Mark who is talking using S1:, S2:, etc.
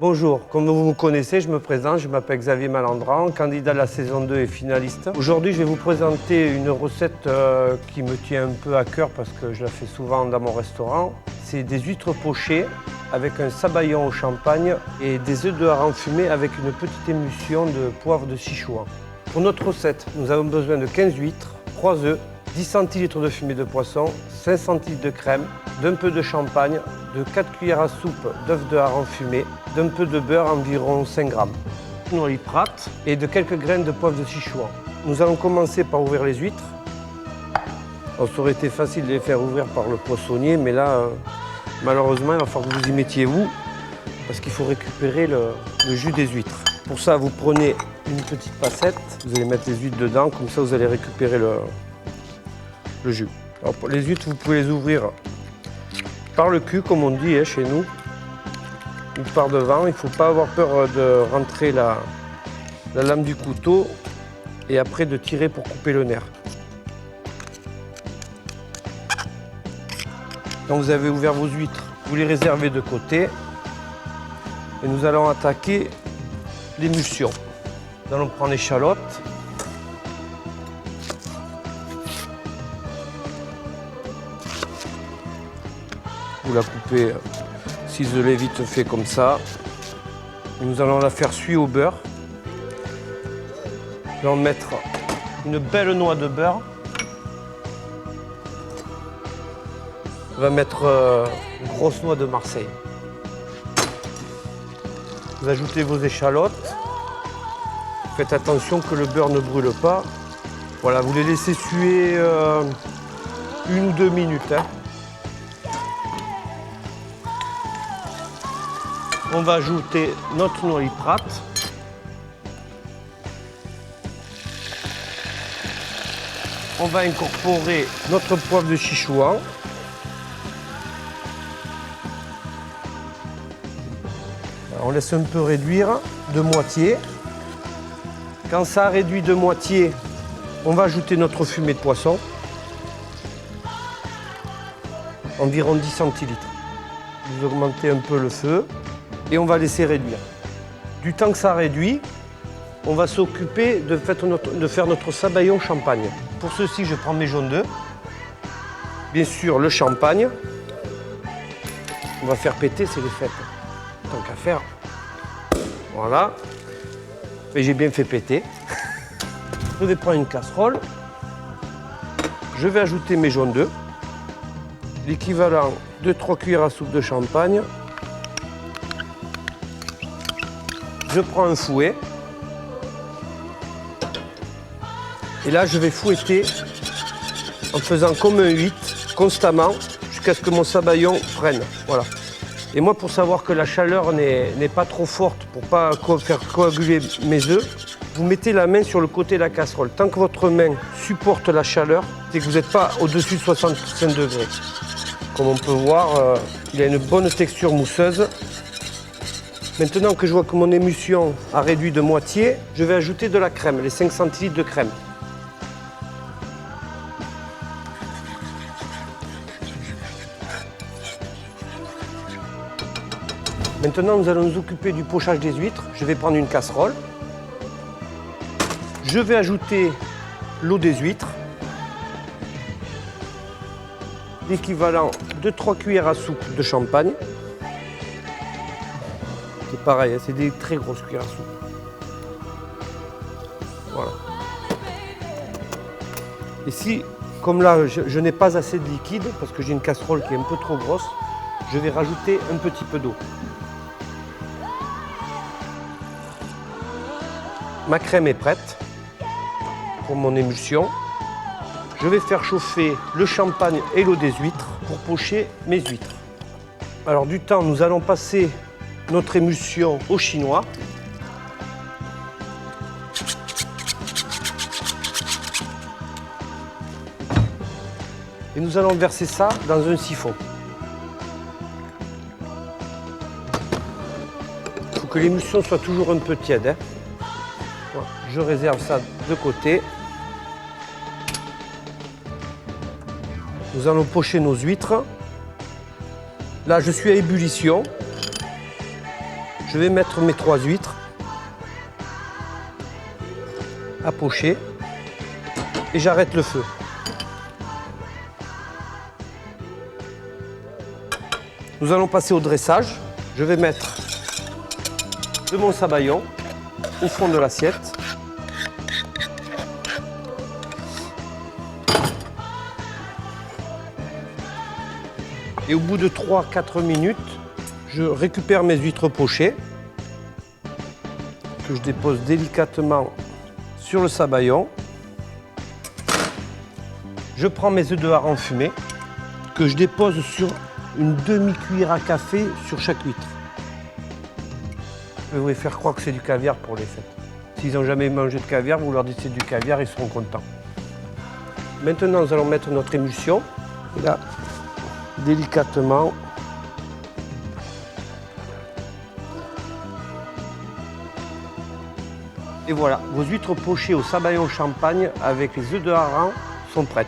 S1: Bonjour, comme vous me connaissez, je me présente, je m'appelle Xavier Malandran, candidat de la saison 2 et finaliste. Aujourd'hui, je vais vous présenter une recette qui me tient un peu à cœur parce que je la fais souvent dans mon restaurant. C'est des huîtres pochées avec un sabayon au champagne et des œufs de hareng fumés avec une petite émulsion de poivre de Sichuan. Pour notre recette, nous avons besoin de 15 huîtres, 3 œufs, 10 centilitres de fumée de poisson, 5 centilitres de crème, d'un peu de champagne, de 4 cuillères à soupe d'œufs de hareng fumés, d'un peu de beurre, environ 5 grammes, noix prate et de quelques graines de poivre de Sichuan. Nous allons commencer par ouvrir les huîtres. Ça aurait été facile de les faire ouvrir par le poissonnier, mais là, malheureusement, il va falloir que vous y mettiez vous, parce qu'il faut récupérer le jus des huîtres. Pour ça, vous prenez une petite passette, vous allez mettre les huîtres dedans, comme ça vous allez récupérer le jus. Alors, pour les huîtres, vous pouvez les ouvrir par le cul, comme on dit chez nous, ou par devant. Il ne faut pas avoir peur de rentrer la lame du couteau et après de tirer pour couper le nerf. Quand vous avez ouvert vos huîtres, vous les réservez de côté et nous allons attaquer l'émulsion. Nous allons prendre l'échalote. Vous la coupez, ciselez vite fait comme ça. Et nous allons la faire suer au beurre. Nous allons mettre une belle noix de beurre. On va mettre une grosse noix de Marseille. Vous ajoutez vos échalotes. Faites attention que le beurre ne brûle pas. Voilà, vous les laissez suer 1 ou 2 minutes. On va ajouter notre noix prate. On va incorporer notre poivre de Sichuan. Alors, on laisse un peu réduire de moitié. Quand ça a réduit de moitié, on va ajouter notre fumée de poisson. Environ 10 centilitres. Vous augmentez un peu le feu. Et on va laisser réduire. Du temps que ça réduit, on va s'occuper de faire notre sabayon champagne. Pour ceci, je prends mes jaunes d'œufs. Bien sûr, le champagne. On va faire péter, c'est les fêtes. Tant qu'à faire. Voilà. Et j'ai bien fait péter. Je vais prendre une casserole. Je vais ajouter mes jaunes d'œufs. L'équivalent de 3 cuillères à soupe de champagne. Je prends un fouet et là je vais fouetter en faisant comme un 8 constamment jusqu'à ce que mon sabayon prenne. Voilà. Et moi, pour savoir que la chaleur n'est pas trop forte pour ne pas faire coaguler mes œufs, vous mettez la main sur le côté de la casserole. Tant que votre main supporte la chaleur, c'est que vous n'êtes pas au-dessus de 65 degrés. Comme on peut voir, il a une bonne texture mousseuse. Maintenant que je vois que mon émulsion a réduit de moitié, je vais ajouter de la crème, les 5 centilitres de crème. Maintenant, nous allons nous occuper du pochage des huîtres. Je vais prendre une casserole. Je vais ajouter l'eau des huîtres, l'équivalent de 3 cuillères à soupe de champagne. C'est pareil, c'est des très grosses cuillères à soupe. Voilà. Et si, comme là, je n'ai pas assez de liquide, parce que j'ai une casserole qui est un peu trop grosse, je vais rajouter un petit peu d'eau. Ma crème est prête pour mon émulsion. Je vais faire chauffer le champagne et l'eau des huîtres pour pocher mes huîtres. Alors du temps, nous allons passer notre émulsion au chinois. Et nous allons verser ça dans un siphon. Il faut que l'émulsion soit toujours un peu tiède. Voilà. Je réserve ça de côté. Nous allons pocher nos huîtres. Là, je suis à ébullition. Je vais mettre mes 3 huîtres à pocher et j'arrête le feu. Nous allons passer au dressage. Je vais mettre de mon sabayon au fond de l'assiette. Et au bout de 3-4 minutes, je récupère mes huîtres pochées que je dépose délicatement sur le sabayon. Je prends mes œufs de hareng fumés que je dépose sur une demi-cuillère à café sur chaque huître. Je vais vous faire croire que c'est du caviar pour les fêtes. S'ils n'ont jamais mangé de caviar, vous leur dites c'est du caviar, ils seront contents. Maintenant, nous allons mettre notre émulsion. Et là, délicatement. Et voilà, vos huîtres pochées au sabayon champagne avec les œufs de hareng sont prêtes.